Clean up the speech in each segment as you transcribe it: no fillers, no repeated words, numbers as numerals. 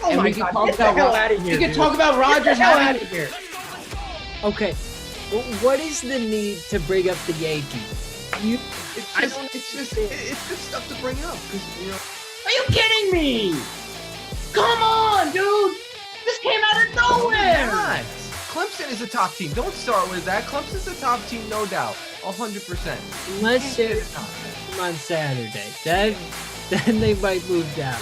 Oh and my we can God, talk get the about hell outta here, we can dude. talk about Rodgers Get the hell having out of here. Okay, what is the need to bring up the Yankees? It's just stuff to bring up because Are you kidding me? Come on, dude. This came out of nowhere. not. Clemson is a top team. Don't start with that. Clemson's a top team, no doubt, 100%. Unless they're on Saturday, then they might move down.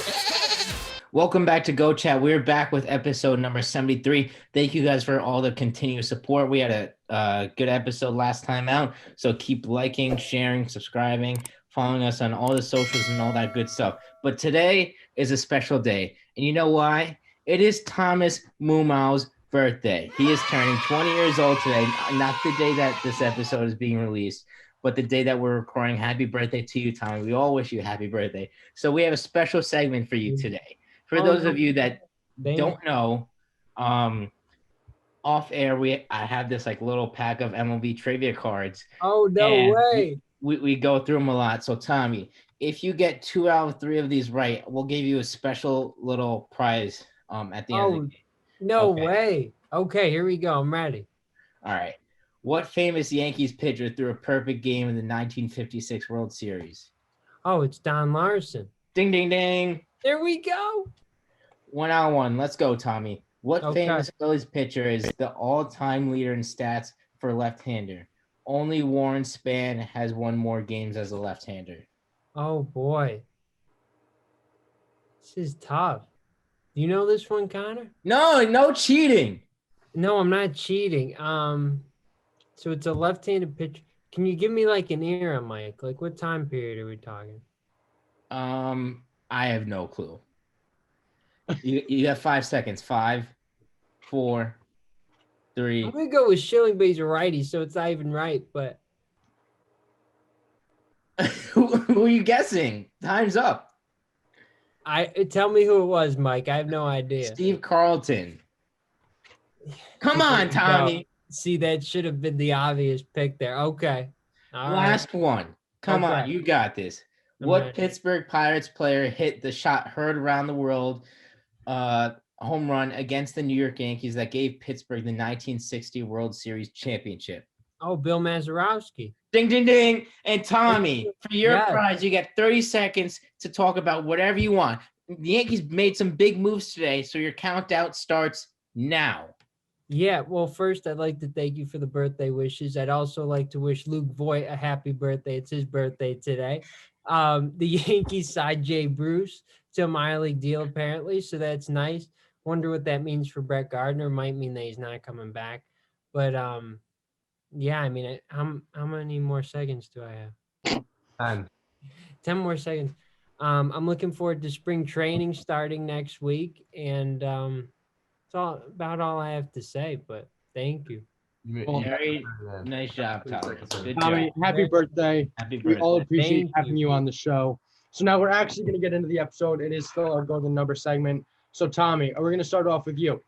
Welcome back to Go Chat. We're back with episode number 73. Thank you guys for all the continuous support. We had a good episode last time out, so keep liking, sharing, subscribing, following us on all the socials and all that good stuff. But today is a special day, and you know why? It is Thomas Mumau's birthday. He is turning 20 years old today, not the day that this episode is being released, but the day that we're recording. Happy birthday to you, Tommy. We all wish you a happy birthday. So we have a special segment for you today. For those of you that don't know, off air, I have this like little pack of MLB trivia cards. Oh, no way. We go through them a lot. So Tommy, if you get 2 out of 3 of these right, we'll give you a special little prize at the end of the game. No way. Okay, here we go. I'm ready. All right. What famous Yankees pitcher threw a perfect game in the 1956 World Series? Oh, it's Don Larson. Ding, ding, ding. There we go. 1 out of 1. Let's go, Tommy. What famous Phillies pitcher is the all-time leader in stats for left-hander? Only Warren Spahn has won more games as a left-hander. Oh, boy. This is tough. Do you know this one, Connor? No cheating. No, I'm not cheating. So it's a left-handed pitcher. Can you give me like an era, Mike? Like what time period are we talking? I have no clue. You have 5 seconds. 5, 4, 3. I'm gonna go with Schilling, but he's a righty, so it's not even right. But who are you guessing? Time's up. Tell me who it was, Mike. I have no idea. Steve Carlton. Come on, Tommy. No. See, that should have been the obvious pick there. Okay. Last one. Come on, you got this. What Pittsburgh Pirates player hit the shot heard around the world home run against the New York Yankees that gave Pittsburgh the 1960 World Series championship? Oh, Bill Mazeroski. Ding, ding, ding. And Tommy, for your prize, you get 30 seconds to talk about whatever you want. The Yankees made some big moves today, so your countdown starts now. Yeah, well, first, I'd like to thank you for the birthday wishes. I'd also like to wish Luke Voigt a happy birthday. It's his birthday today. The Yankees signed Jay Bruce to a minor league deal, apparently, so that's nice. Wonder what that means for Brett Gardner. Might mean that he's not coming back. But, yeah, I mean, how many more seconds do I have? 10 more seconds. I'm looking forward to spring training starting next week, and it's about all I have to say, but thank you. Very nice job, Tommy. Good Tommy, job. happy birthday. Happy birthday. We all appreciate having you on the show. So now we're actually going to get into the episode. It is still our golden number segment. So Tommy, we're going to start off with you.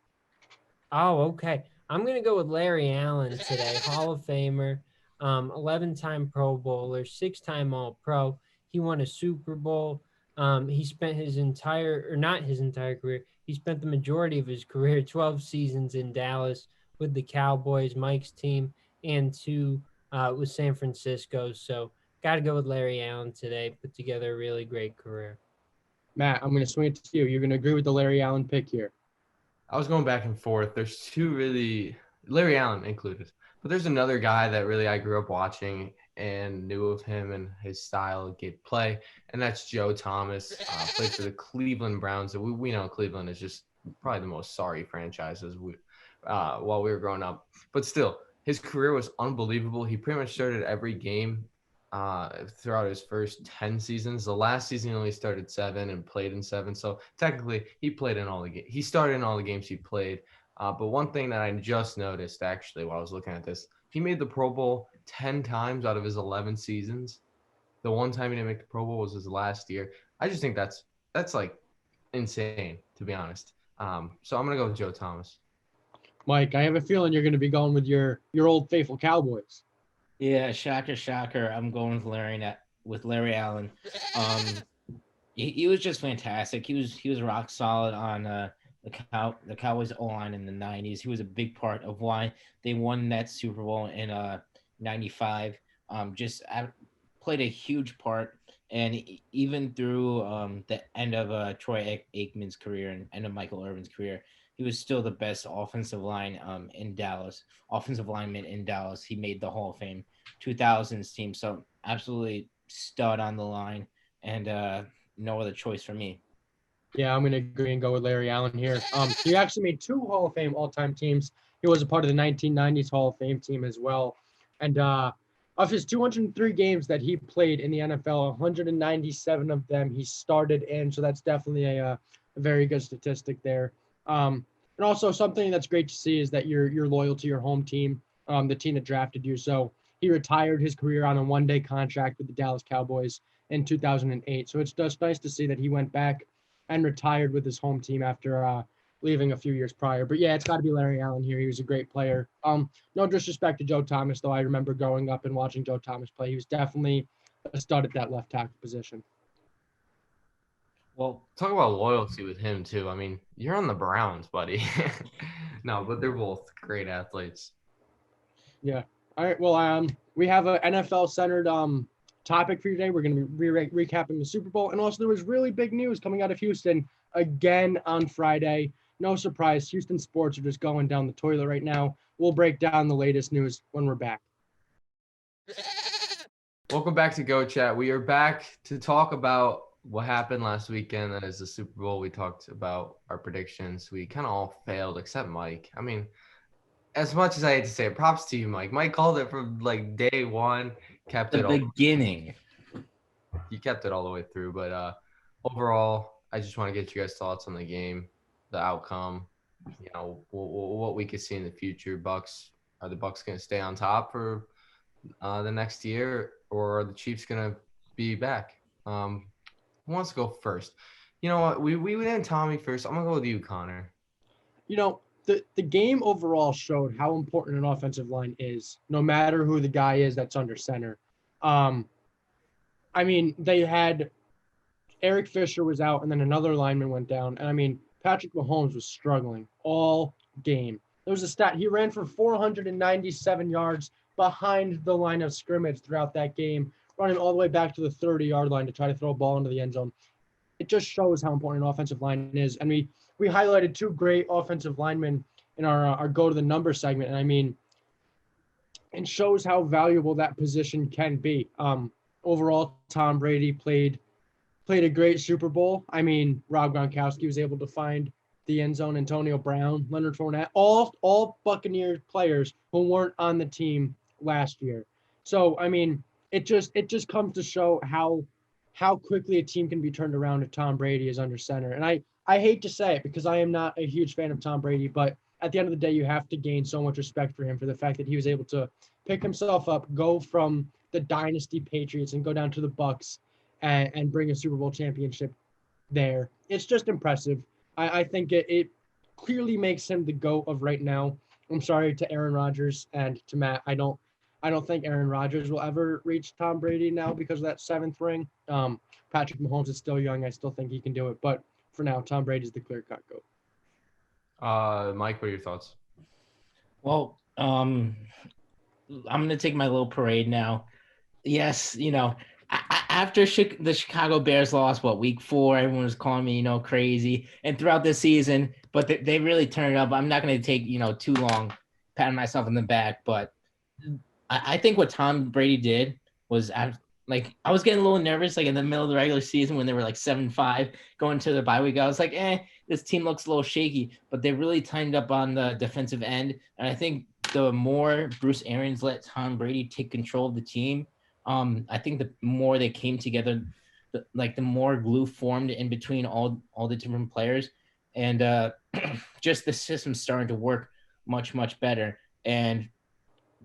Oh, okay. I'm going to go with Larry Allen today, Hall of Famer, 11-time Pro Bowler, 6-time All-Pro. He won a Super Bowl. He spent not his entire career, he spent the majority of his career, 12 seasons in Dallas with the Cowboys, Mike's team, and 2 with San Francisco. So got to go with Larry Allen today. Put together a really great career. Matt, I'm going to swing it to you. You're going to agree with the Larry Allen pick here. I was going back and forth. There's 2 really, Larry Allen included, but there's another guy that really I grew up watching and knew of him and his style of game play, and that's Joe Thomas. Played for the Cleveland Browns. We know Cleveland is just probably the most sorry franchises while we were growing up. But still, his career was unbelievable. He pretty much started every game throughout his first 10 seasons. The last season he only started 7 and played in 7. So technically, he played in all the games. He started in all the games he played. But one thing that I just noticed actually while I was looking at this, he made the Pro Bowl 10 times out of his 11 seasons. The one time he didn't make the Pro Bowl was his last year. I just think that's like insane, to be honest. So I'm gonna go with Joe Thomas. Mike, I have a feeling you're going to be going with your old faithful Cowboys. Yeah, shocker. I'm going with Larry Allen. He was just fantastic. He was rock solid on the Cowboys O-line in the 90s. He was a big part of why they won that Super Bowl in 95. Played a huge part. And even through the end of Troy Aikman's career and end of Michael Irvin's career, he was still the best offensive lineman in Dallas. He made the Hall of Fame 2000s team. So absolutely stud on the line, and no other choice for me. Yeah, I'm going to agree and go with Larry Allen here. He actually made 2 Hall of Fame all-time teams. He was a part of the 1990s Hall of Fame team as well. And of his 203 games that he played in the NFL, 197 of them he started in. So that's definitely a very good statistic there. And also something that's great to see is that you're loyal to your home team, the team that drafted you. So he retired his career on a one-day contract with the Dallas Cowboys in 2008. So it's just nice to see that he went back and retired with his home team after leaving a few years prior. But yeah, it's got to be Larry Allen here. He was a great player. No disrespect to Joe Thomas, though. I remember growing up and watching Joe Thomas play. He was definitely a stud at that left tackle position. Well, talk about loyalty with him too. I mean, you're on the Browns, buddy. No, but they're both great athletes. Yeah. All right. Well, we have an NFL-centered topic for you today. We're going to be recapping the Super Bowl. And also there was really big news coming out of Houston again on Friday. No surprise. Houston sports are just going down the toilet right now. We'll break down the latest news when we're back. Welcome back to Go Chat. We are back to talk about what happened last weekend. That is the Super Bowl. We talked about our predictions. We kind of all failed except Mike. I mean, as much as I hate to say it, props to you, Mike. Mike called it from like day one, kept it all. Beginning. He kept it all the way through. But overall, I just want to get you guys' thoughts on the game, the outcome, what we could see in the future. Are the Bucs going to stay on top for the next year, or are the Chiefs going to be back? Who wants to go first? You know what? We went in Tommy first. I'm going to go with you, Connor. The game overall showed how important an offensive line is, no matter who the guy is that's under center. They had Eric Fisher was out, and then another lineman went down. And Patrick Mahomes was struggling all game. There was a stat. He ran for 497 yards behind the line of scrimmage throughout that game, running all the way back to the 30-yard line to try to throw a ball into the end zone. It just shows how important an offensive line is. And we highlighted 2 great offensive linemen in our go to the number segment. And it shows how valuable that position can be. Overall, Tom Brady played a great Super Bowl. Rob Gronkowski was able to find the end zone. Antonio Brown, Leonard Fournette, all Buccaneers players who weren't on the team last year. So, it just comes to show how quickly a team can be turned around if Tom Brady is under center. And I hate to say it because I am not a huge fan of Tom Brady, but at the end of the day, you have to gain so much respect for him for the fact that he was able to pick himself up, go from the dynasty Patriots and go down to the Bucs and bring a Super Bowl championship there. It's just impressive. I think it clearly makes him the GOAT of right now. I'm sorry to Aaron Rodgers and to Matt. I don't think Aaron Rodgers will ever reach Tom Brady now because of that 7th ring. Patrick Mahomes is still young. I still think he can do it. But for now, Tom Brady is the clear-cut GOAT. Mike, what are your thoughts? Well, I'm going to take my little parade now. Yes, after the Chicago Bears lost, week 4, everyone was calling me, crazy. And throughout the season, but they really turned it up. I'm not going to take, too long patting myself in the back. But I think what Tom Brady did was I was getting a little nervous, in the middle of the regular season when they were 7-5 going to the bye week. I was like, this team looks a little shaky. But they really tightened up on the defensive end. And I think the more Bruce Arians let Tom Brady take control of the team, I think the more they came together, the more glue formed in between all the different players, and just the system starting to work much, much better. And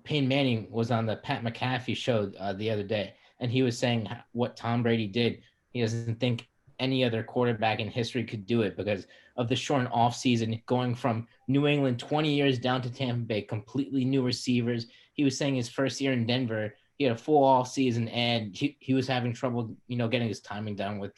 Peyton Manning was on the Pat McAfee show the other day, and he was saying what Tom Brady did. He doesn't think any other quarterback in history could do it because of the shortened offseason, going from New England 20 years down to Tampa Bay, completely new receivers. He was saying his first year in Denver, he had a full off season and he was having trouble, getting his timing down with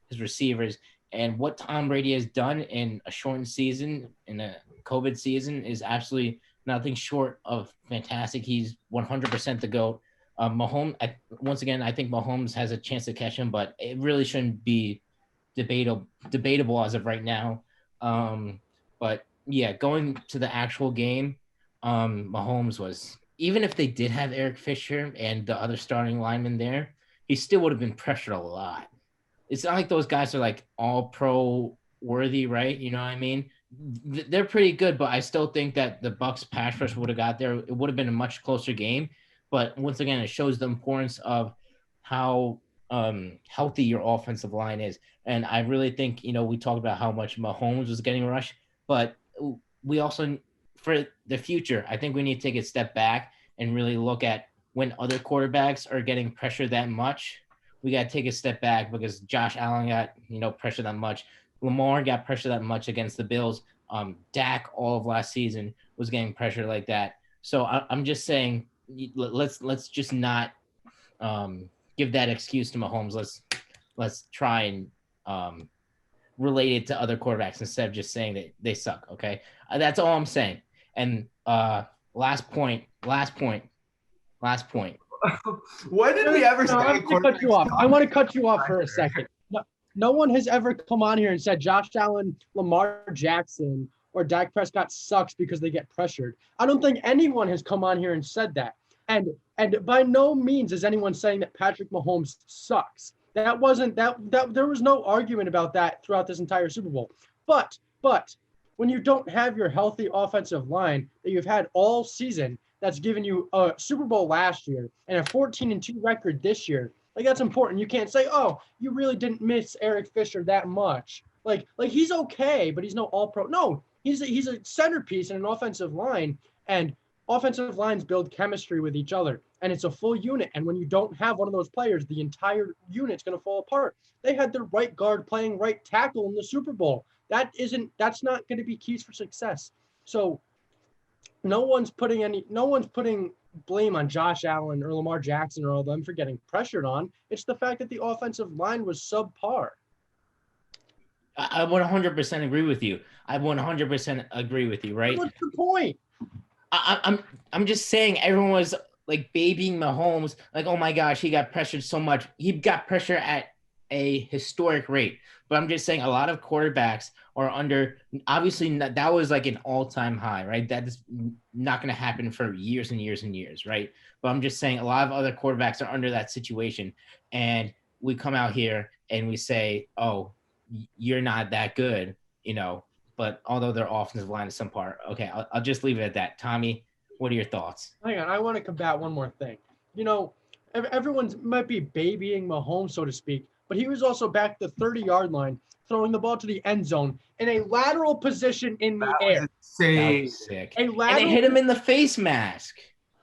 his receivers. And what Tom Brady has done in a shortened season, in a COVID season, is absolutely nothing short of fantastic. He's 100% the GOAT. Mahomes, once again, I think Mahomes has a chance to catch him, but it really shouldn't be debatable as of right now. But yeah, going to the actual game, Mahomes was, even if they did have Eric Fisher and the other starting lineman there, he still would have been pressured a lot. It's not like those guys are like all pro worthy, right? You know what I mean? They're pretty good, but I still think that the Bucks pass rush would have got there. It would have been a much closer game. But once again, it shows the importance of how healthy your offensive line is. And I really think, we talked about how much Mahomes was getting rushed, but we also, for the future, I think we need to take a step back and really look at when other quarterbacks are getting pressured that much. We got to take a step back because Josh Allen got, pressured that much. Lamar got pressured that much against the Bills. Dak all of last season was getting pressured like that. So I'm just saying, let's just not give that excuse to Mahomes. Let's try and relate it to other quarterbacks instead of just saying that they suck. Okay, that's all I'm saying. And last point. When did we ever say I'm gonna cut you off. I want to cut you off for a second. No one has ever come on here and said Josh Allen, Lamar Jackson, or Dak Prescott sucks because they get pressured. I don't think anyone has come on here and said that. And by no means is anyone saying that Patrick Mahomes sucks. That wasn't that there was no argument about that throughout this entire Super Bowl. But when you don't have your healthy offensive line that you've had all season, that's given you a Super Bowl last year and a 14-2 record this year. Like, that's important. You can't say, oh, you really didn't miss Eric Fisher that much. Like he's okay, but he's no all-pro. No, he's a centerpiece in an offensive line, and offensive lines build chemistry with each other, and it's a full unit. And when you don't have one of those players, the entire unit's going to fall apart. They had their right guard playing right tackle in the Super Bowl. That's not going to be keys for success. So no one's putting blame on Josh Allen or Lamar Jackson or all them for getting pressured on. It's the fact that the offensive line was subpar. I 100% agree with you. I 100% agree with you, right? What's the point? I'm just saying everyone was like babying Mahomes, like, oh my gosh, he got pressured so much. He got pressure at a historic rate. But I'm just saying a lot of quarterbacks are under, obviously that was like an all-time high, right? That is not going to happen for years and years and years, right? But I'm just saying a lot of other quarterbacks are under that situation. And we come out here and we say, oh, you're not that good, but although their offensive line is some part. Okay, I'll just leave it at that. Tommy, what are your thoughts? Hang on, I want to combat one more thing. Everyone might be babying Mahomes, so to speak, but he was also back the 30-yard line, throwing the ball to the end zone in a lateral position in the air. That was sick. And they hit him in the face mask.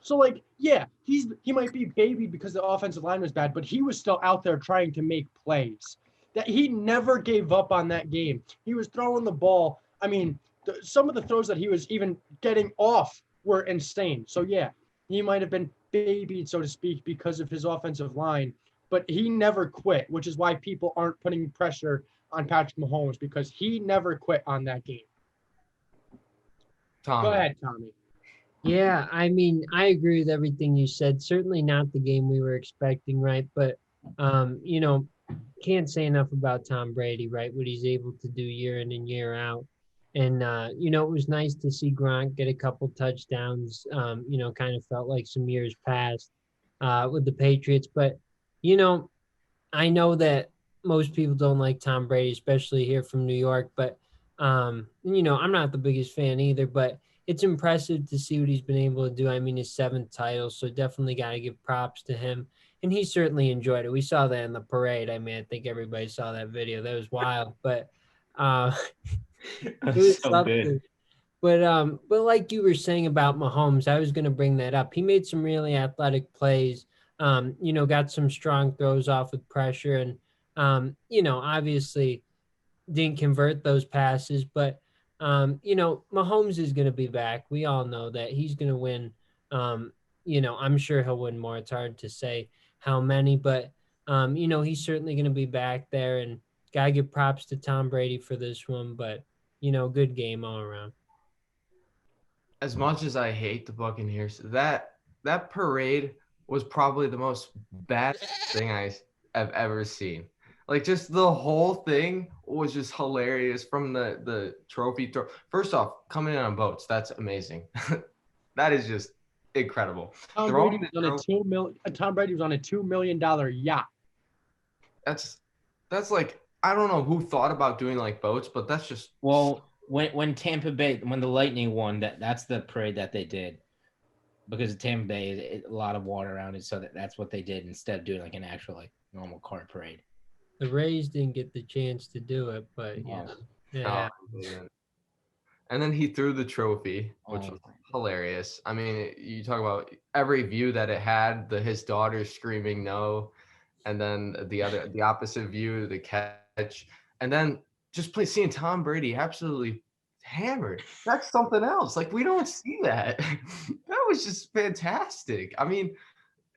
So, he might be babied because the offensive line was bad, but he was still out there trying to make plays. That he never gave up on that game. He was throwing the ball. I mean, some of the throws that he was even getting off were insane. So, yeah, he might have been babied, so to speak, because of his offensive line, but he never quit, which is why people aren't putting pressure on Patrick Mahomes, because he never quit on that game. Tommy. Go ahead, Tommy. Yeah, I mean, I agree with everything you said. Certainly not the game we were expecting, right? But, can't say enough about Tom Brady, right? What he's able to do year in and year out. And, it was nice to see Gronk get a couple touchdowns, kind of felt like some years past with the Patriots. But, I know that most people don't like Tom Brady, especially here from New York. But, I'm not the biggest fan either. But it's impressive to see what he's been able to do. I mean, his 7th title, so definitely got to give props to him. And he certainly enjoyed it. We saw that in the parade. I mean, I think everybody saw that video. That was wild. But it was so something. Good. But like you were saying about Mahomes, I was going to bring that up. He made some really athletic plays, got some strong throws off with pressure and, obviously didn't convert those passes. But, Mahomes is going to be back. We all know that he's going to win. I'm sure he'll win more. It's hard to say how many, but, he's certainly going to be back there and Gotta give props to Tom Brady for this one, but good game all around. As much as I hate the Buccaneers, that parade was probably the most bad thing I've ever seen. Like, just the whole thing was just hilarious from the trophy throw. First off, coming in on boats, that's amazing. That is just incredible. Tom Throwing Brady the was on trophy, Tom Brady was on a $2 million yacht. that's like, I don't know who thought about doing like boats, but that's just Well, when Tampa Bay, when the Lightning won, that's the parade that they did, because Tampa Bay is a lot of water around it, so that's what they did instead of doing like an actual like normal car parade. The Rays didn't get the chance to do it, but Oh. yeah. And then he threw the trophy, which was Oh. hilarious. I mean, you talk about every view that it had, his daughter screaming no, and then the opposite view, the catch, and then just seeing Tom Brady absolutely hammered. That's something else. Like, we don't see that. That was just fantastic. I mean,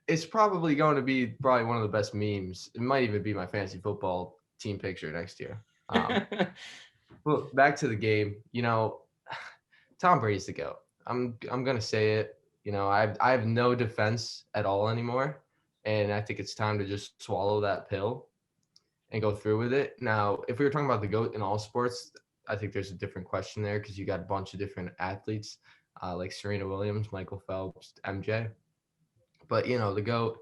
it's probably going to be one of the best memes. It might even be my fantasy football team picture next year. Well, back to the game. Tom Brady's the GOAT. I'm gonna say it. I have no defense at all anymore, and I think it's time to just swallow that pill and go through with it. Now, if we were talking about the GOAT in all sports, I think there's a different question there, because you got a bunch of different athletes, like Serena Williams, Michael Phelps, MJ. But the GOAT,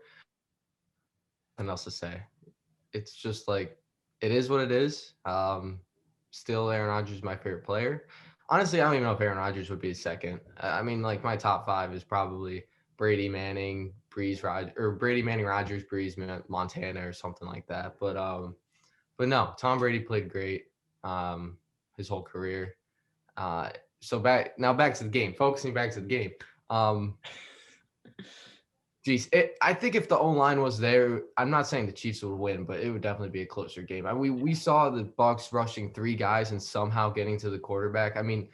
nothing else to say. It's just like, it is what it is. Still, Aaron Rodgers is my favorite player. Honestly, I don't even know if Aaron Rodgers would be second. I mean, like, my top 5 is probably Brady Manning, Brady Manning, Rodgers, Breeze, Montana, or something like that. But no, Tom Brady played great his whole career. So back to the game. Focusing back to the game. I think if the O-line was there, I'm not saying the Chiefs would win, but it would definitely be a closer game. We saw the Bucs rushing 3 guys and somehow getting to the quarterback. I mean,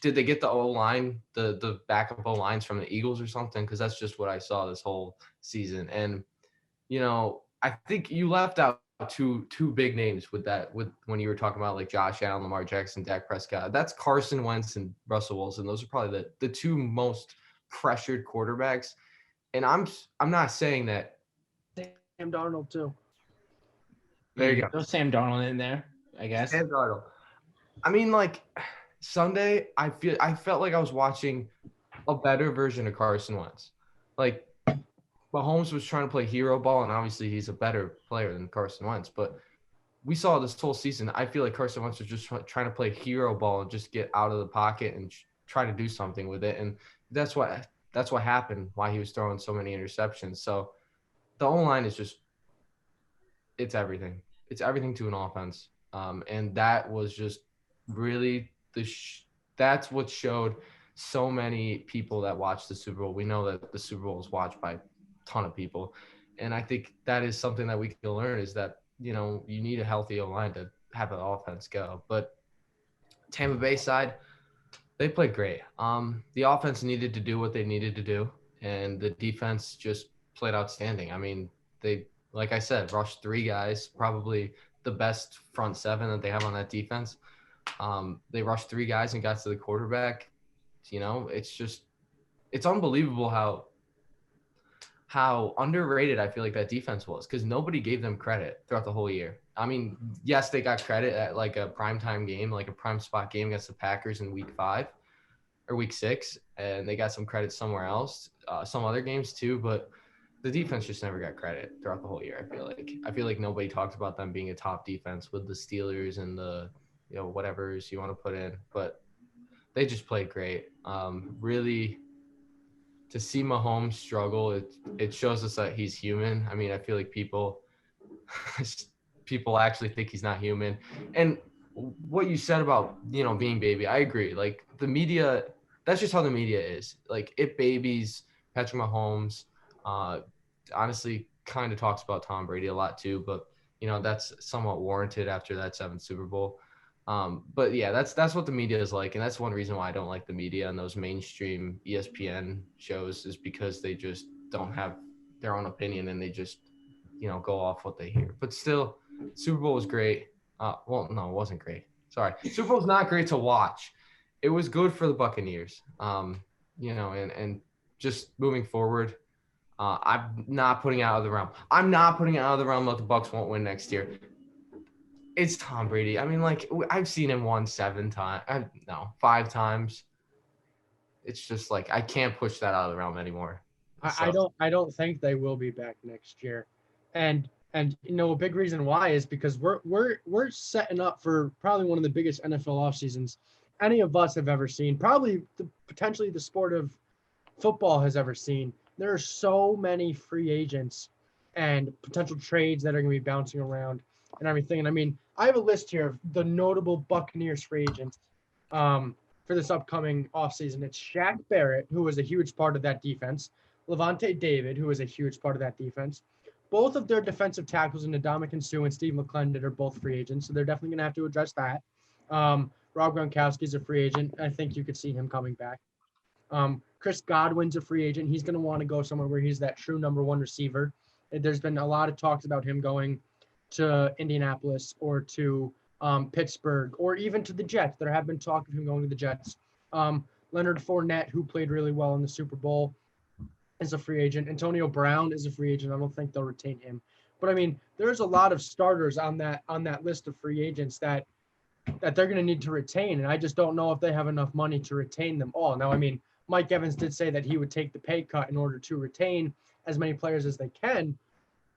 did they get the O-line, the backup O-lines from the Eagles or something? Because that's just what I saw this whole season. And I think you left out two big names with when you were talking about like Josh Allen, Lamar Jackson, Dak Prescott. That's Carson Wentz and Russell Wilson. Those are probably the 2 most pressured quarterbacks. And I'm not saying that. Sam Darnold too. There you go. Throw Sam Darnold in there, I guess. Sam Darnold. I mean, like, Sunday, I felt like I was watching a better version of Carson Wentz. Like, Mahomes was trying to play hero ball, and obviously he's a better player than Carson Wentz. But we saw this whole season, I feel like Carson Wentz was just trying to play hero ball and just get out of the pocket and try to do something with it. And that's what happened, why he was throwing so many interceptions. So the O-line is just, it's everything. It's everything to an offense. And that was just really that's what showed so many people that watched the Super Bowl. We know that the Super Bowl is watched by a ton of people. And I think that is something that we can learn, is that, you need a healthy O-line to have an offense go. But Tampa Bay side, they played great. The offense needed to do what they needed to do, and the defense just played outstanding. I mean, they, like I said, rushed 3 guys, probably the best front 7 that they have on that defense. They rushed 3 guys and got to the quarterback. It's unbelievable how underrated I feel like that defense was, because nobody gave them credit throughout the whole year. I mean, yes, they got credit at like a primetime game, like a prime spot game against the Packers in week 5 or week 6, and they got some credit somewhere else, some other games too, but the defense just never got credit throughout the whole year. I feel like nobody talked about them being a top defense with the Steelers and the, whatever's you want to put in, but they just played great. Really, to see Mahomes struggle, it shows us that he's human. I mean, I feel like people actually think he's not human. And what you said about, being baby, I agree. Like, the media, that's just how the media is. Like, it babies Patrick Mahomes. Honestly, kind of talks about Tom Brady a lot too, but that's somewhat warranted after that 7th Super Bowl. But yeah, that's what the media is like, and that's one reason why I don't like the media and those mainstream ESPN shows, is because they just don't have their own opinion, and they just go off what they hear. But still, Super Bowl was great. Well, no, it wasn't great. Sorry. Super Bowl's not great to watch. It was good for the Buccaneers. And just moving forward, I'm not putting out of the realm. I'm not putting out of the realm that the Bucs won't win next year. It's Tom Brady. I mean, like, I've seen him won 5 times. It's just like I can't push that out of the realm anymore. I don't think they will be back next year, and a big reason why is because we're setting up for probably one of the biggest NFL off seasons any of us have ever seen. Probably potentially the sport of football has ever seen. There are so many free agents and potential trades that are going to be bouncing around and everything. And I mean, I have a list here of the notable Buccaneers free agents for this upcoming offseason. It's Shaq Barrett, who was a huge part of that defense. Levante David, who was a huge part of that defense. Both of their defensive tackles, Ndamukong Suh and Steve McClendon, are both free agents, so they're definitely going to have to address that. Rob Gronkowski is a free agent. I think you could see him coming back. Chris Godwin's a free agent. He's going to want to go somewhere where he's that true number one receiver. There's been a lot of talks about him going to Indianapolis or to Pittsburgh or even to the Jets. There have been talk of him going to the Jets. Leonard Fournette, who played really well in the Super Bowl, is a free agent. Antonio Brown is a free agent. I don't think they'll retain him. But I mean, there's a lot of starters on that list of free agents that they're going to need to retain, and I just don't know if they have enough money to retain them all. Now, I mean, Mike Evans did say that he would take the pay cut in order to retain as many players as they can,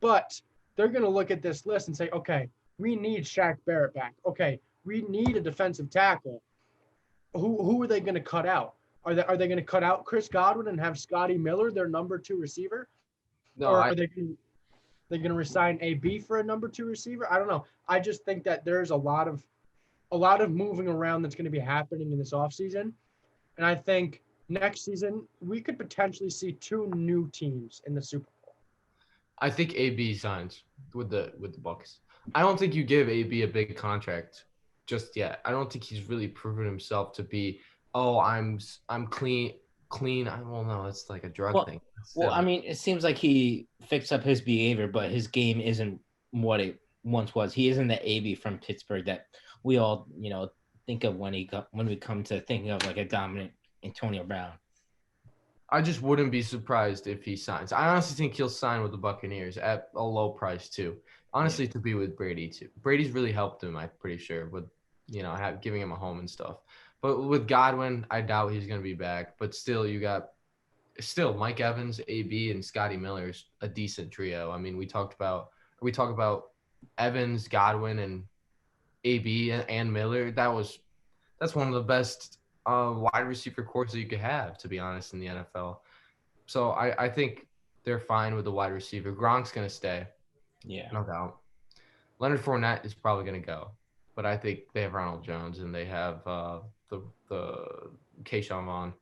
but they're going to look at this list and say, okay, we need Shaq Barrett back. Okay, we need a defensive tackle. Who are they going to cut out? Are they going to cut out Chris Godwin and have Scotty Miller, their number 2 receiver? No, or are they going to resign AB for a number 2 receiver? I don't know. I just think that there's a lot of moving around that's going to be happening in this offseason. And I think next season we could potentially see 2 new teams in the Super Bowl. I think AB signs with the Bucs. I don't think you give AB a big contract just yet. I don't think he's really proven himself to be, I'm clean. Well, no, it's like a drug thing. Well, I mean, it seems like he fixed up his behavior, but his game isn't what it once was. He isn't the AB from Pittsburgh that we all, think of when we come to thinking of like a dominant Antonio Brown. I just wouldn't be surprised if he signs. I honestly think he'll sign with the Buccaneers at a low price too. Honestly, to be with Brady too. Brady's really helped him, I'm pretty sure, with giving him a home and stuff. But with Godwin, I doubt he's going to be back. But still, you got Mike Evans, AB, and Scotty Miller's a decent trio. I mean, we talk about Evans, Godwin, and AB and Miller. That's one of the best wide receiver corps that you could have, to be honest, in the NFL. So I think they're fine with the wide receiver. Gronk's going to stay. Yeah. No doubt. Leonard Fournette is probably going to go. But I think they have Ronald Jones and they have the Keyshawn Vaughn.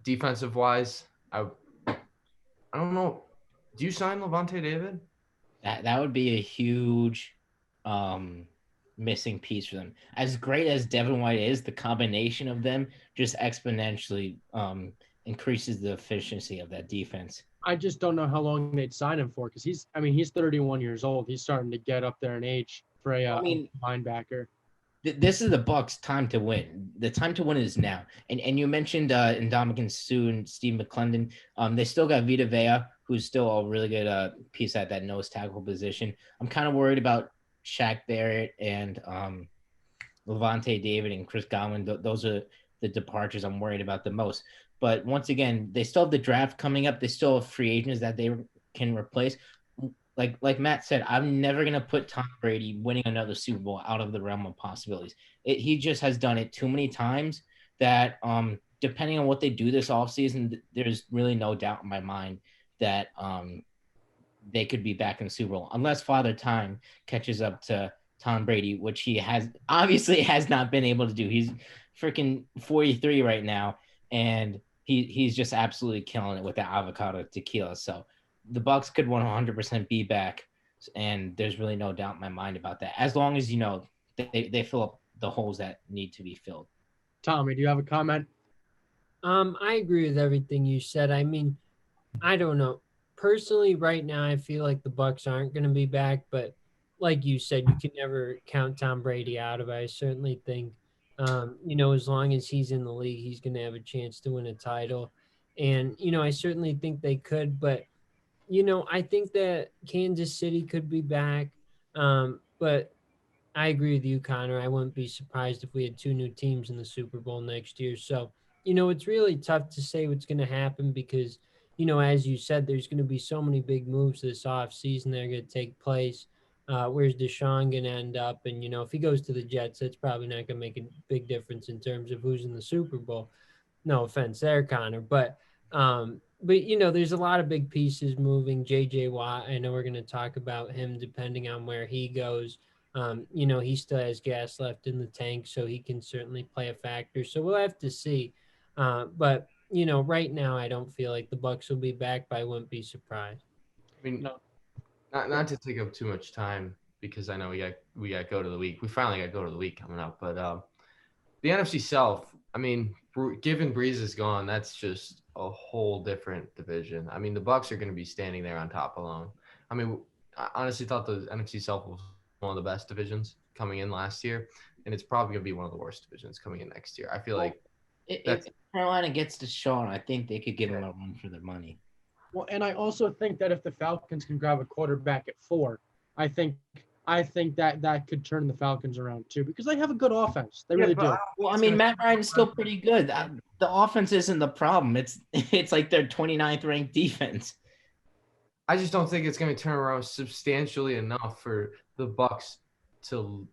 Defensive-wise, I don't know. Do you sign Levante David? That would be a huge missing piece for them. As great as Devin White is, the combination of them just exponentially increases the efficiency of that defense. I just don't know how long they'd sign him for because he's 31 years old. He's starting to get up there in age for a linebacker. This is the Bucs' time to win. The time to win is now. And you mentioned Ndamukong Suh and Steve McClendon. They still got Vita Vea, who's still a really good piece at that nose tackle position. I'm kind of worried about Shaq Barrett and Levante David and Chris Godwin. Those are the departures I'm worried about the most. But once again, they still have the draft coming up. They still have free agents that they can replace. Like Matt said, I'm never going to put Tom Brady winning another Super Bowl out of the realm of possibilities. He just has done it too many times that depending on what they do this offseason, there's really no doubt in my mind that they could be back in the Super Bowl unless Father Time catches up to Tom Brady, which he obviously has not been able to do. He's freaking 43 right now, and he's just absolutely killing it with the avocado tequila. So the Bucs could 100% be back, and there's really no doubt in my mind about that. As long as they fill up the holes that need to be filled. Tommy, do you have a comment? I agree with everything you said. I mean, I don't know. Personally, right now, I feel like the Bucs aren't going to be back, but like you said, you can never count Tom Brady out of it. I certainly think, as long as he's in the league, he's going to have a chance to win a title. And, I certainly think they could, but, I think that Kansas City could be back. But I agree with you, Connor. I wouldn't be surprised if we had two new teams in the Super Bowl next year. So, it's really tough to say what's going to happen because, as you said, there's going to be so many big moves this offseason that are going to take place. Where's Deshaun going to end up? And, if he goes to the Jets, that's probably not going to make a big difference in terms of who's in the Super Bowl. No offense there, Connor. But there's a lot of big pieces moving. J.J. Watt, I know we're going to talk about him depending on where he goes. He still has gas left in the tank, so he can certainly play a factor. So we'll have to see. But right now I don't feel like the Bucs will be back, but I wouldn't be surprised. I mean, No. not to take up too much time because I know we got go to the week. We finally got go to the week coming up, but the NFC South. I mean, given Breeze is gone, that's just a whole different division. I mean, the Bucs are going to be standing there on top alone. I mean, I honestly thought the NFC South was one of the best divisions coming in last year, and it's probably going to be one of the worst divisions coming in next year. I feel like if Carolina gets Deshaun, I think they could give him a run for their money. Well, and I also think that if the Falcons can grab a quarterback at 4, I think that could turn the Falcons around too because they have a good offense. They really do. Well, I mean, Matt Ryan's still pretty good. The offense isn't the problem. It's like their 29th ranked defense. I just don't think it's going to turn around substantially enough for the Bucs to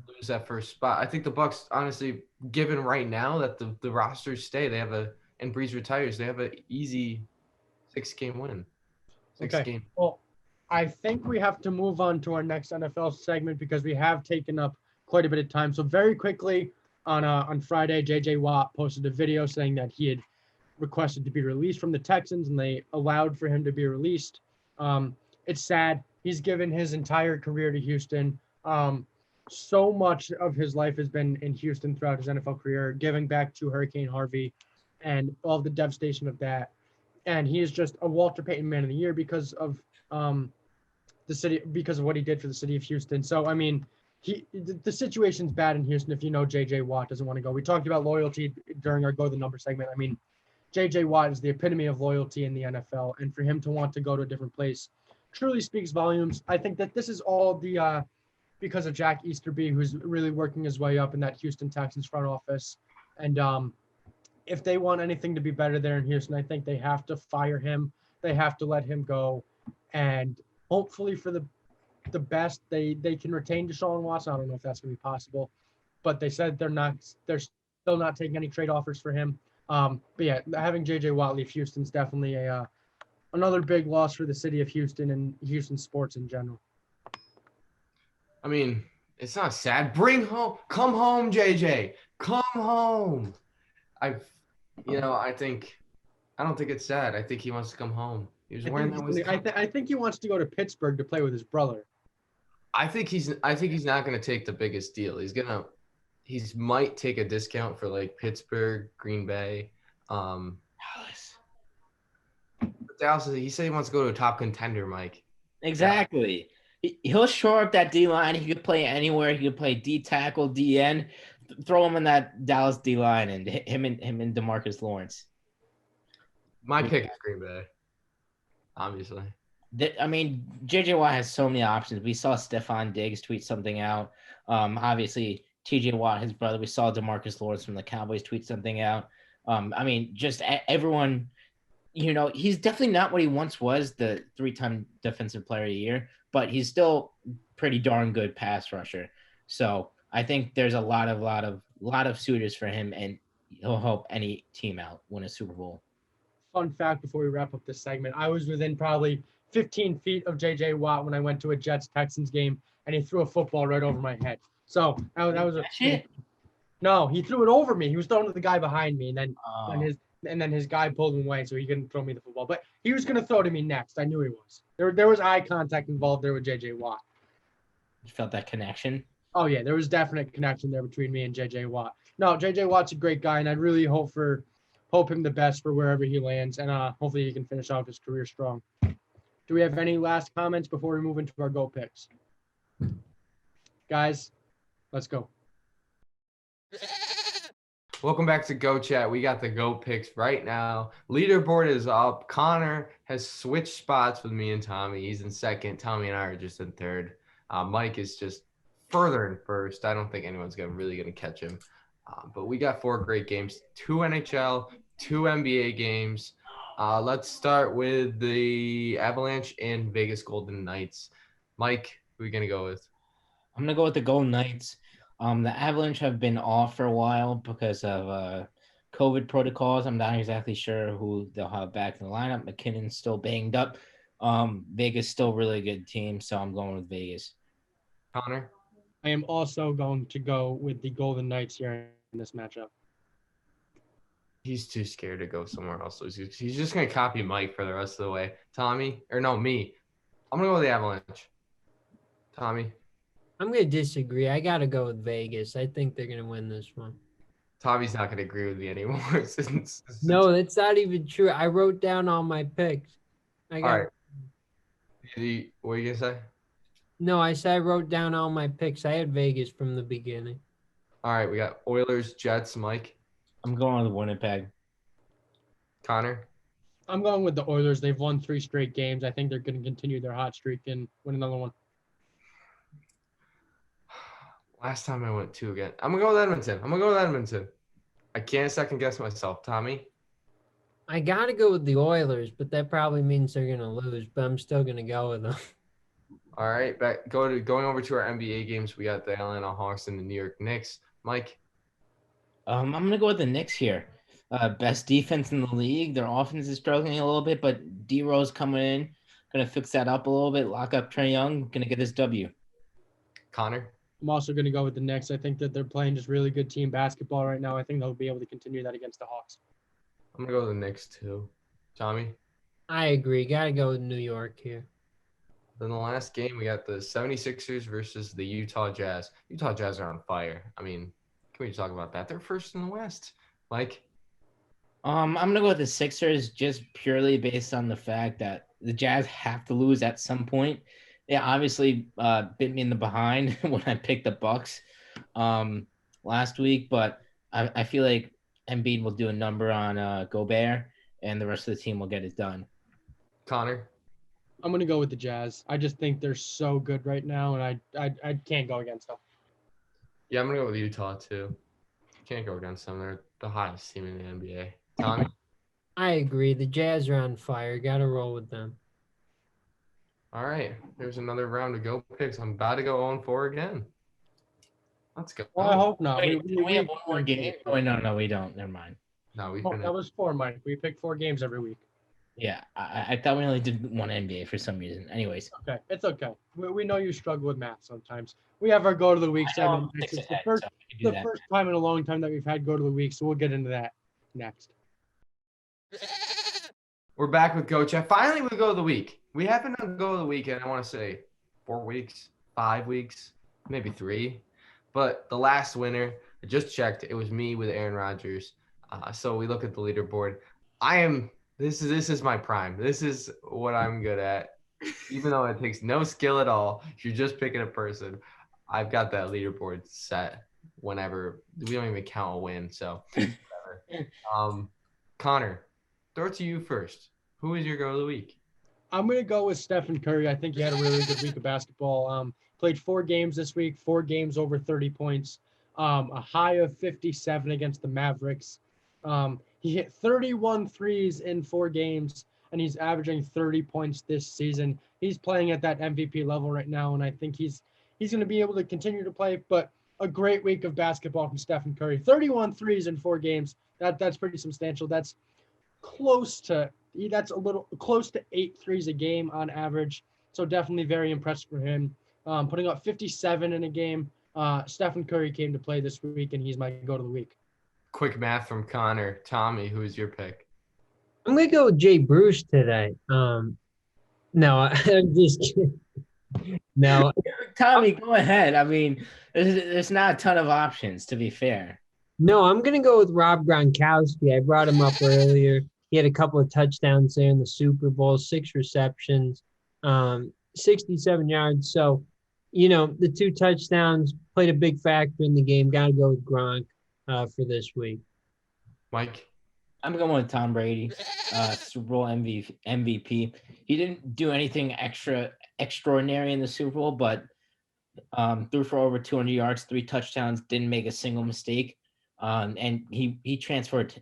lose that first spot. I think the Bucs, honestly, given right now that the rosters stay, and Breeze retires, they have an easy 6-game win. Okay. Well, I think we have to move on to our next NFL segment because we have taken up quite a bit of time. So very quickly on Friday, J.J. Watt posted a video saying that he had requested to be released from the Texans and they allowed for him to be released. It's sad. He's given his entire career to Houston. So much of his life has been in Houston throughout his NFL career, giving back to Hurricane Harvey and all the devastation of that. And he is just a Walter Payton Man of the Year because of the city, because of what he did for the city of Houston. So, I mean, the situation's bad in Houston if you know J.J. Watt doesn't want to go. We talked about loyalty during our Go the Number segment. I mean, J.J. Watt is the epitome of loyalty in the NFL, and for him to want to go to a different place truly speaks volumes. I think that this is all because of Jack Easterby, who's really working his way up in that Houston Texans front office. And if they want anything to be better there in Houston, I think they have to fire him. They have to let him go. And hopefully for the best, they can retain Deshaun Watson. I don't know if that's going to be possible, but they said they're still not taking any trade offers for him. But yeah, having J.J. Watt leave Houston's definitely another big loss for the city of Houston and Houston sports in general. I mean, it's not sad. Come home, JJ. Come home. I don't think it's sad. I think he wants to come home. He was wearing that. I think he wants to go to Pittsburgh to play with his brother. I think he's not going to take the biggest deal. He might take a discount for like Pittsburgh, Green Bay, Dallas. But Dallas, he said he wants to go to a top contender, Mike. Exactly. He'll shore up that D line. He could play anywhere. He could play D tackle, DN. Throw him in that Dallas D line and him and DeMarcus Lawrence. My pick is Green Bay, obviously. I mean, J.J. Watt has so many options. We saw Stephon Diggs tweet something out. Obviously, T.J. Watt, his brother. We saw DeMarcus Lawrence from the Cowboys tweet something out. I mean, just everyone, he's definitely not what he once was, the 3-time Defensive Player of the Year, but he's still pretty darn good pass rusher. So I think there's a lot of suitors for him, and he'll help any team out win a Super Bowl. Fun fact before we wrap up this segment, I was within probably 15 feet of J.J. Watt when I went to a Jets-Texans game, and he threw a football right over my head. So that was no, he threw it over me. He was throwing to the guy behind me, and then his guy pulled him away, so he couldn't throw me the football. But he was going to throw to me next. I knew he was. There was eye contact involved there with J.J. Watt. You felt that connection? Oh, yeah, there was definite connection there between me and J.J. Watt. No, J.J. Watt's a great guy, and I'd really hope him the best for wherever he lands, and hopefully he can finish off his career strong. Do we have any last comments before we move into our GO picks? Guys, let's go. Welcome back to Go Chat. We got the Go picks right now. Leaderboard is up. Connor has switched spots with me and Tommy. He's in second. Tommy and I are just in third. Mike is just further in first. I don't think anyone's really going to catch him. But we got 4 great games, 2 NHL, 2 NBA games. Let's start with the Avalanche and Vegas Golden Knights. Mike, who are we going to go with? I'm going to go with the Golden Knights. The Avalanche have been off for a while because of COVID protocols. I'm not exactly sure who they'll have back in the lineup. McKinnon's still banged up. Vegas still a really good team, so I'm going with Vegas. Connor? I am also going to go with the Golden Knights here in this matchup. He's too scared to go somewhere else. So he's just going to copy Mike for the rest of the way. Me. I'm going to go with the Avalanche. Tommy? I'm going to disagree. I got to go with Vegas. I think they're going to win this one. Tommy's not going to agree with me anymore. No, that's not even true. I wrote down all my picks. All right. What are you going to say? No, I said I wrote down all my picks. I had Vegas from the beginning. All right, we got Oilers, Jets, Mike. I'm going with Winnipeg. Connor? I'm going with the Oilers. They've won 3 straight games. I think they're going to continue their hot streak and win another one. Last time I went 2 again. I'm going to go with Edmonton. I can't second guess myself. Tommy? I got to go with the Oilers, but that probably means they're going to lose, but I'm still going to go with them. All right, going over to our NBA games. We got the Atlanta Hawks and the New York Knicks. Mike? I'm going to go with the Knicks here. Best defense in the league. Their offense is struggling a little bit, but D-Rose coming in, going to fix that up a little bit, lock up Trae Young, going to get this W. Connor? I'm also going to go with the Knicks. I think that they're playing just really good team basketball right now. I think they'll be able to continue that against the Hawks. I'm going to go with the Knicks too. Tommy? I agree. Got to go with New York here. Then the last game, we got the 76ers versus the Utah Jazz. Utah Jazz are on fire. I mean, can we talk about that? They're first in the West. Mike? I'm going to go with the Sixers just purely based on the fact that the Jazz have to lose at some point. They obviously bit me in the behind when I picked the Bucks last week, but I feel like Embiid will do a number on Gobert, and the rest of the team will get it done. Connor? I'm going to go with the Jazz. I just think they're so good right now, and I can't go against them. Yeah, I'm going to go with Utah too. Can't go against them. They're the hottest team in the NBA. Tommy? I agree. The Jazz are on fire. Got to roll with them. All right. Here's another round of Go picks. I'm about to go 0-4 again. Let's go. Well, I hope not. Wait, we have one more game. Oh, no, we don't. Never mind. No, we Oh, finished. that was 4, Mike. We pick 4 games every week. Yeah, I thought we only did one NBA for some reason. Anyways. Okay, it's okay. We know you struggle with math sometimes. We have our Go to the Week segment. It's the first time in a long time that we've had Go to the Week, so we'll get into that next. We're back with Go Chat. Finally, we Go to the Week. We haven't done Go to the Week in, I want to say, 4 weeks, 5 weeks, maybe 3. But the last winner, I just checked, it was me with Aaron Rodgers. So we look at the leaderboard. This is my prime. This is what I'm good at. Even though it takes no skill at all, if you're just picking a person, I've got that leaderboard set whenever. We don't even count a win, so whatever. Connor, throw it to you first. Who is your Go of the Week? I'm going to go with Stephen Curry. I think he had a really good week of basketball. Played 4 games this week, 4 games over 30 points, a high of 57 against the Mavericks. He hit 31 threes in 4 games, and he's averaging 30 points this season. He's playing at that MVP level right now, and I think he's going to be able to continue to play. But a great week of basketball from Stephen Curry. 31 threes in 4 games. That's pretty substantial. That's a little close to 8 threes a game on average. So definitely very impressive for him. Putting up 57 in a game. Stephen Curry came to play this week, and he's my Go to the Week. Quick math from Connor. Tommy, who's your pick? I'm going to go with Jay Bruce today. No, I'm just kidding. No. Tommy, go ahead. I mean, there's not a ton of options, to be fair. No, I'm going to go with Rob Gronkowski. I brought him up earlier. He had a couple of touchdowns there in the Super Bowl, 6 receptions, 67 yards. So the 2 touchdowns played a big factor in the game. Got to go with Gronk for this week. Mike? I'm going with Tom Brady, Super Bowl MVP. He didn't do anything extraordinary in the Super Bowl, but threw for over 200 yards, 3 touchdowns, didn't make a single mistake. And he transformed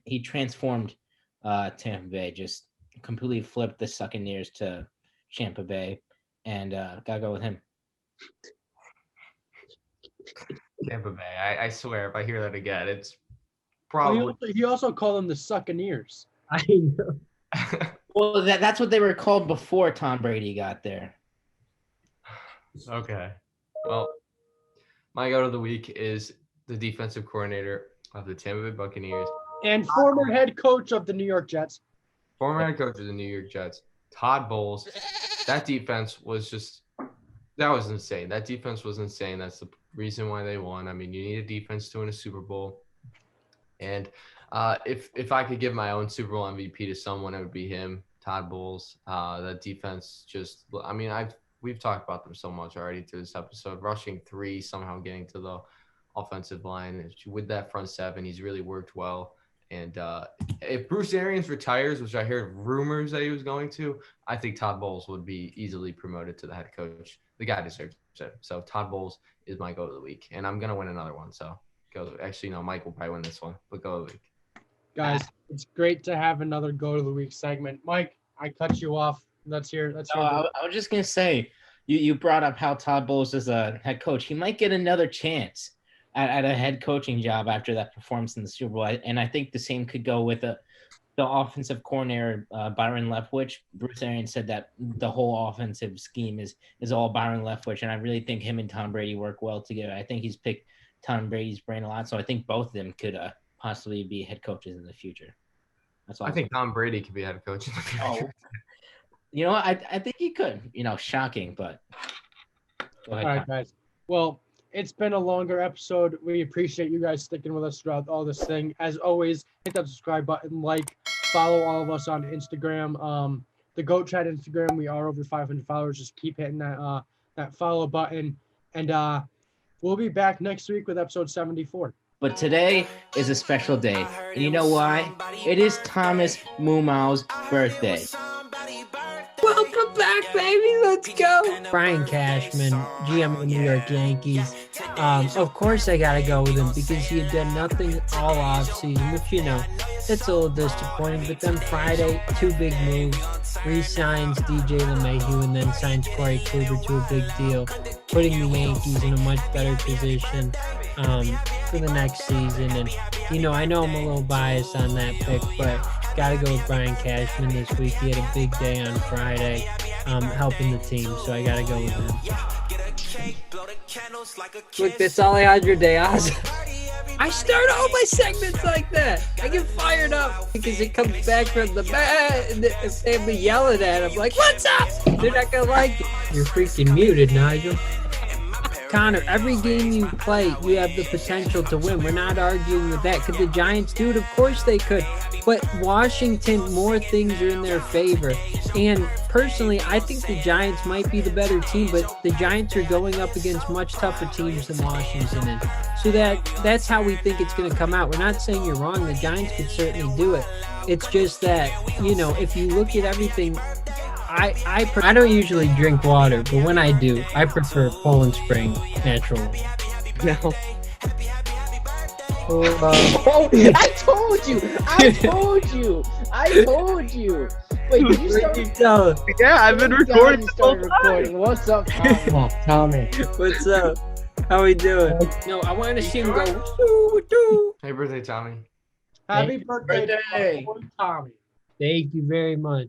Tampa Bay, just completely flipped the Buccaneers to Champa Bay, and gotta go with him. Tampa Bay. I swear, if I hear that again, it's probably. He also called them the Buccaneers. I know. Well, that's what they were called before Tom Brady got there. Okay. Well, my go of the week is the defensive coordinator of the Tampa Bay Buccaneers. And former head coach of the New York Jets. Former head coach of the New York Jets, Todd Bowles. That defense was insane. That defense was insane. That's the reason why they won. I mean, you need a defense to win a Super Bowl. And if I could give my own Super Bowl MVP to someone, it would be him, Todd Bowles. That defense we've talked about them so much already through this episode. Rushing 3, somehow getting to the offensive line. With that front 7, he's really worked well. And if Bruce Arians retires, which I heard rumors that he was going to, I think Todd Bowles would be easily promoted to the head coach. The guy deserves it. So Todd Bowles is my go of the week. And I'm going to win another one. So go. Actually, no, Mike will probably win this one. But go of the week. Guys, it's great to have another go of the week segment. Mike, I cut you off. Let's hear. I was just going to say, you brought up how Todd Bowles is a head coach. He might get another chance at a head coaching job after that performance in the Super Bowl. And I think the same could go with the offensive coordinator, Byron Leftwich. Bruce Arians said that the whole offensive scheme is all Byron Leftwich. And I really think him and Tom Brady work well together. I think he's picked Tom Brady's brain a lot. So I think both of them could possibly be head coaches in the future. That's all. I think Tom Brady could be head coach in the future. Oh. You know what? I think he could. Shocking, but go ahead. All right, guys. Well, it's been a longer episode. We appreciate you guys sticking with us throughout all this thing. As always, hit that subscribe button, follow all of us on Instagram. The Goat Chat Instagram, we are over 500 followers. Just keep hitting that follow button. And we'll be back next week with episode 74. But today is a special day. And you know why? It is Thomas Mumau's birthday. Welcome back, baby. Let's go. Brian Cashman, GM of the New York Yankees. Of course, I got to go with him because he had done nothing all offseason, which, it's a little disappointing. But then Friday, 2 big moves. Re-signs DJ LeMahieu and then signs Corey Kluber to a big deal, putting the Yankees in a much better position for the next season. And, I know I'm a little biased on that pick, but got to go with Brian Cashman this week. He had a big day on Friday helping the team, so I got to go with him. Look, that's Alejandro Diaz. I start all my segments like that. I get fired up because it comes back from the back and if they be yelling at him like, what's up? They're not going to like it. You're freaking muted, Nigel. Connor, every game you play, you have the potential to win. We're not arguing with that. Could the Giants do it? Of course they could. But Washington, more things are in their favor. And personally, I think the Giants might be the better team, but the Giants are going up against much tougher teams than Washington is. So that's how we think it's going to come out. We're not saying you're wrong. The Giants could certainly do it. It's just that, if you look at everything, I don't usually drink water, but when I do, I prefer Poland Spring natural water. No. I told you. Wait, did you start? Yeah, I've been recording. What's up, Tommy? What's up? How we doing? No, I want to see him go. Doo. Happy birthday, Tommy. Happy birthday, Tommy. Thank you very much.